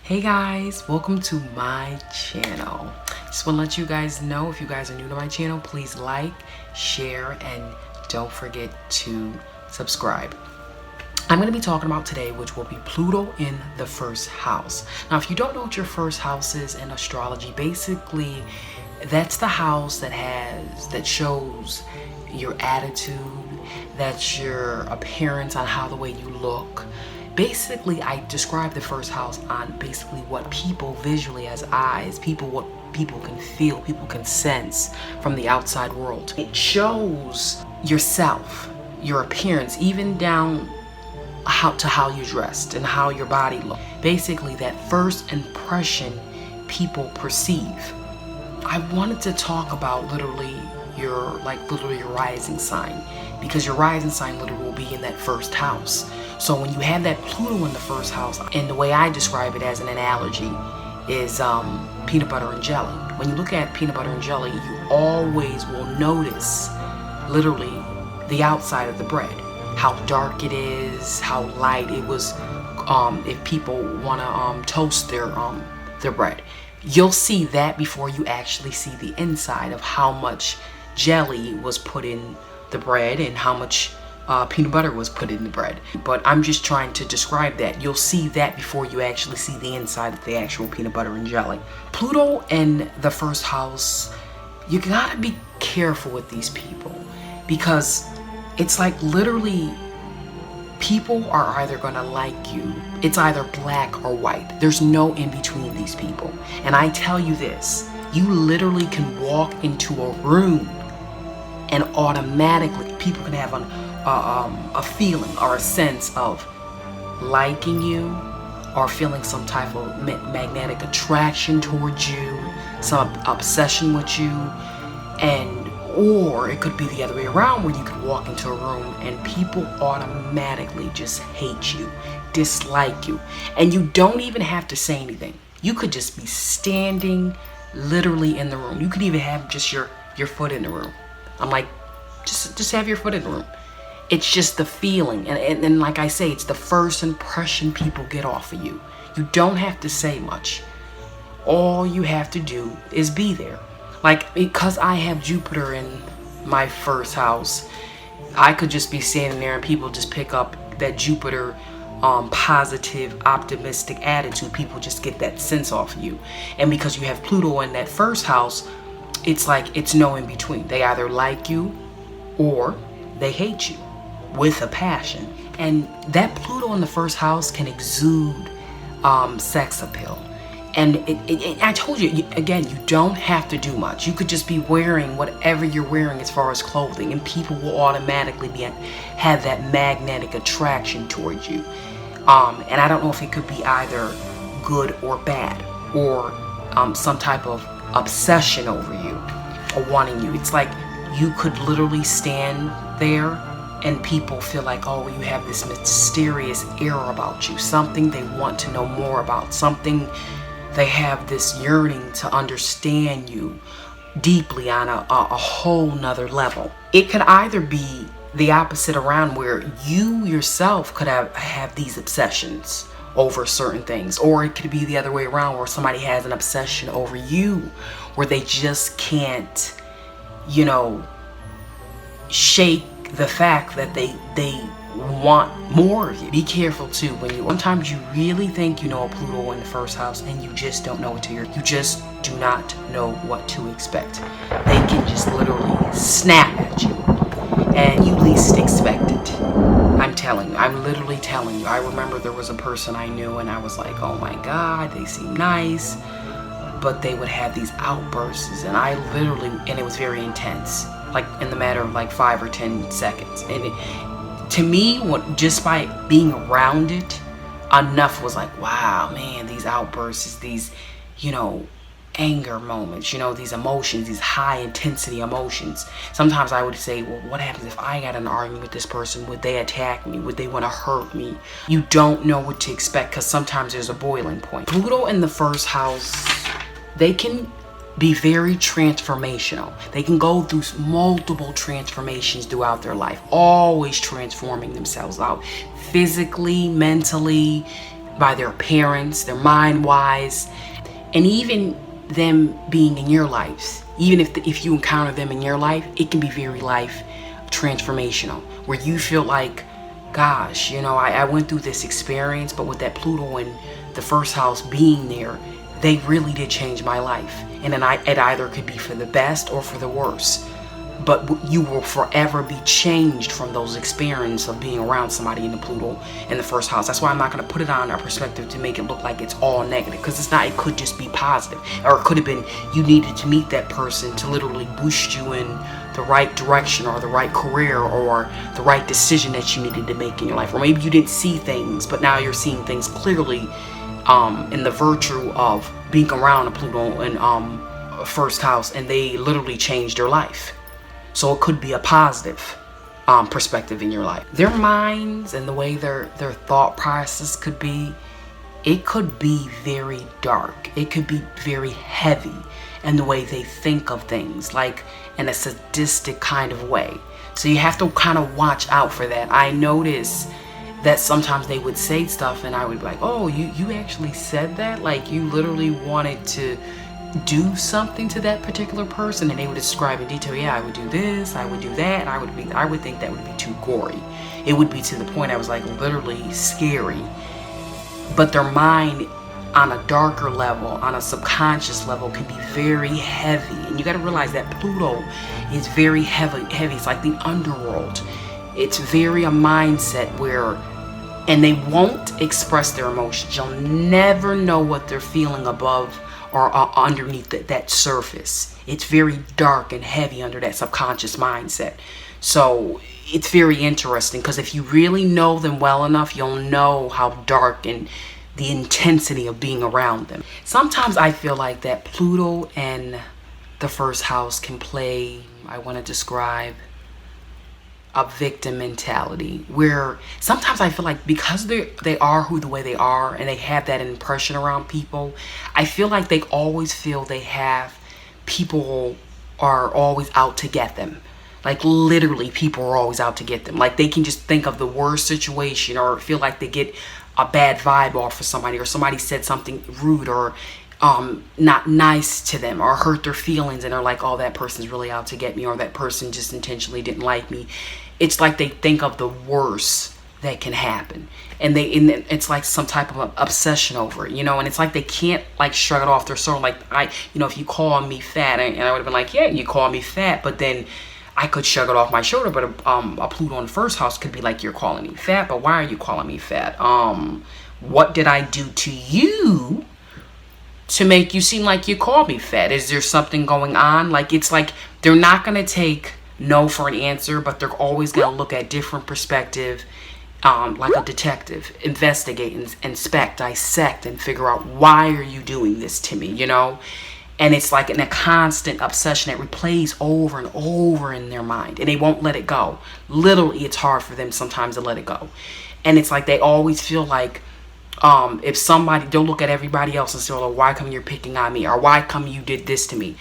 Hey guys, welcome to my channel. Just want to let you guys know, if you guys are new to my channel, please like, share, and don't forget to subscribe. I'm going to be talking about today, which will be Pluto in the first house. Now, if you don't know what your first house is in astrology, basically that's the house that shows your attitude, that's your appearance on how the way you look. Basically, I describe the first house on basically what people visually as eyes, what people can feel, people can sense from the outside world. It shows yourself, your appearance, even down to how you dressed and how your body looked. Basically, that first impression people perceive. I wanted to talk about literally your rising sign, because your rising sign literally will be in that first house. So when you have that Pluto in the first house, and the way I describe it as an analogy is peanut butter and jelly. When you look at peanut butter and jelly, you always will notice literally the outside of the bread, how dark it is, how light it was. If people want to toast their bread, you'll see that before you actually see the inside of how much jelly was put in the bread and how much peanut butter was put in the bread. But I'm just trying to describe that. You'll see that before you actually see the inside of the actual peanut butter and jelly. Pluto in the first house, you gotta be careful with these people, because it's like literally people are either gonna like you. It's either black or white. There's no in between these people. And I tell you this, you literally can walk into a room and automatically people can have a feeling or a sense of liking you or feeling some type of magnetic attraction towards you, some obsession with you, or it could be the other way around, where you could walk into a room and people automatically just hate you, dislike you, and you don't even have to say anything. You could just be standing literally in the room. You could even have just your foot in the room. I'm like, just have your foot in the room. It's just the feeling, and like I say, it's the first impression people get off of you. You don't have to say much. All you have to do is be there. Like, because I have Jupiter in my first house, I could just be standing there and people just pick up that Jupiter positive, optimistic attitude. People just get that sense off of you. And because you have Pluto in that first house, it's like it's no in between. They either like you or they hate you with a passion. And that Pluto in the first house can exude sex appeal. And I told you, again, you don't have to do much. You could just be wearing whatever you're wearing as far as clothing, and people will automatically have that magnetic attraction towards you. And I don't know if it could be either good or bad, or some type of obsession over you or wanting you. It's like you could literally stand there and people feel like, oh, you have this mysterious air about you, something they want to know more about, something they have this yearning to understand you deeply on a whole nother level. It could either be the opposite around, where you yourself could have these obsessions over certain things, or it could be the other way around, where somebody has an obsession over you, where they just can't, shake the fact that they want more of you. Be careful too sometimes you really think you know a Pluto in the first house, and you just don't know you just do not know what to expect. They can just literally snap at you and you least expect it. I'm literally telling you. I remember there was a person I knew and I was like, oh my God, they seem nice, but they would have these outbursts, and it was very intense, like in the matter of like 5 or 10 seconds. And to me, just by being around it, enough was like, wow, man, these outbursts, these, anger moments, these emotions, these high intensity emotions. Sometimes I would say, well, what happens if I got in an argument with this person? Would they attack me? Would they want to hurt me? You don't know what to expect, because sometimes there's a boiling point. Pluto in the first house, they can be very transformational. They can go through multiple transformations throughout their life, always transforming themselves out physically, mentally, by their parents, their mind-wise, and even them being in your lives. Even if you encounter them in your life, it can be very life transformational, where you feel like, gosh, you know, I went through this experience, but with that Pluto in the first house being there, they really did change my life. And then it either could be for the best or for the worse. But you will forever be changed from those experiences of being around somebody in the Pluto in the first house. That's why I'm not going to put it on a perspective to make it look like it's all negative, because it's not. It could just be positive, or it could have been you needed to meet that person to literally boost you in the right direction, or the right career, or the right decision that you needed to make in your life. Or maybe you didn't see things, but now you're seeing things clearly in the virtue of being around a Pluto in first house, and they literally changed your life. So it could be a positive perspective in your life. Their minds and the way their thought process could be, it could be very dark. It could be very heavy in the way they think of things, like in a sadistic kind of way. So you have to kind of watch out for that. I notice that sometimes they would say stuff and I would be like, oh, you actually said that? Like you literally wanted to do something to that particular person, and they would describe in detail, yeah, I would do this, I would do that, and I would think that would be too gory. It would be to the point I was like literally scary. But their mind on a darker level, on a subconscious level, can be very heavy. And you got to realize that Pluto is very heavy. It's like the underworld. It's very a mindset where, and they won't express their emotions. You'll never know what they're feeling above or underneath that surface. It's very dark and heavy under that subconscious mindset. So it's very interesting, because if you really know them well enough, you'll know how dark and the intensity of being around them. Sometimes I feel like that Pluto and the first house can play, I want to describe, a victim mentality, where sometimes I feel like because they are the way they are, and they have that impression around people, I feel like they always feel they have people are always out to get them. Like literally people are always out to get them. Like they can just think of the worst situation, or feel like they get a bad vibe off of somebody, or somebody said something rude or not nice to them, or hurt their feelings, and they're like, oh, that person's really out to get me, or that person just intentionally didn't like me. It's like they think of the worst that can happen, and it's like some type of obsession over it, you know. And it's like they can't like shrug it off their soul. Like if you call me fat, and I would have been like, yeah, you call me fat, but then I could shrug it off my shoulder. But a Pluto in the first house could be like, you're calling me fat, but why are you calling me fat? What did I do to you to make you seem like you called me fat? Is there something going on? Like, it's like they're not going to take no for an answer, but they're always going to look at different perspective, like a detective, investigate, inspect, dissect, and figure out, why are you doing this to me, you know? And it's like in a constant obsession that replays over and over in their mind, and they won't let it go. Literally, it's hard for them sometimes to let it go. And it's like they always feel like, if somebody, don't look at everybody else and say, well, why come you're picking on me, or why come you did this to me?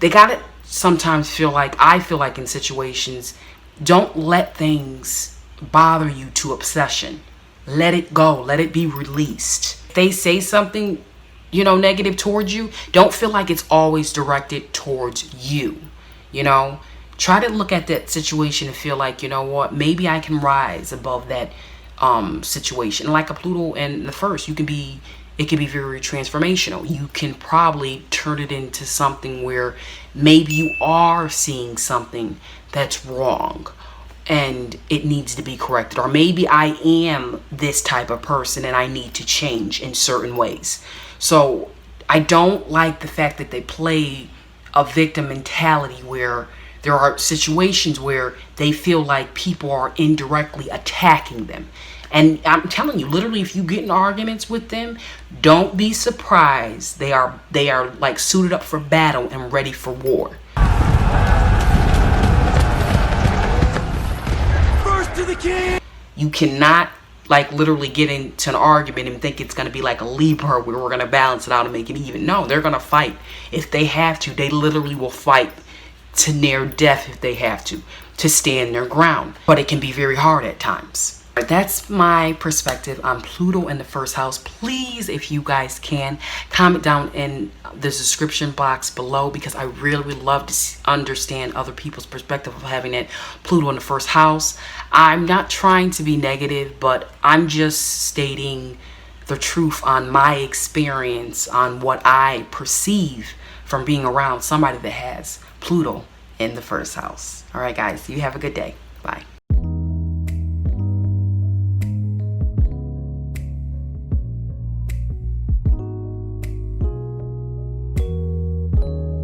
They gotta sometimes feel like, I feel like in situations, don't let things bother you to obsession. Let it go. Let it be released. If they say something, you know, negative towards you, don't feel like it's always directed towards you, you know. Try to look at that situation and feel like, you know what, maybe I can rise above that situation. Like a Pluto in the first, it can be very transformational. You can probably turn it into something where maybe you are seeing something that's wrong and it needs to be corrected, or maybe I am this type of person and I need to change in certain ways. So I don't like the fact that they play a victim mentality, where there are situations where they feel like people are indirectly attacking them. And I'm telling you, literally, if you get in arguments with them, don't be surprised. They are like suited up for battle and ready for war. First to the king. You cannot like literally get into an argument and think it's going to be like a Libra where we're going to balance it out and make it even. No, they're going to fight. If they have to, they literally will fight to near death if they have to stand their ground. But it can be very hard at times. That's my perspective on Pluto in the first house. Please, if you guys can, comment down in the description box below, because I really would love to understand other people's perspective of having it Pluto in the first house. I'm not trying to be negative, but I'm just stating the truth on my experience, on what I perceive from being around somebody that has Pluto in the first house. All right, guys, you have a good day. Bye.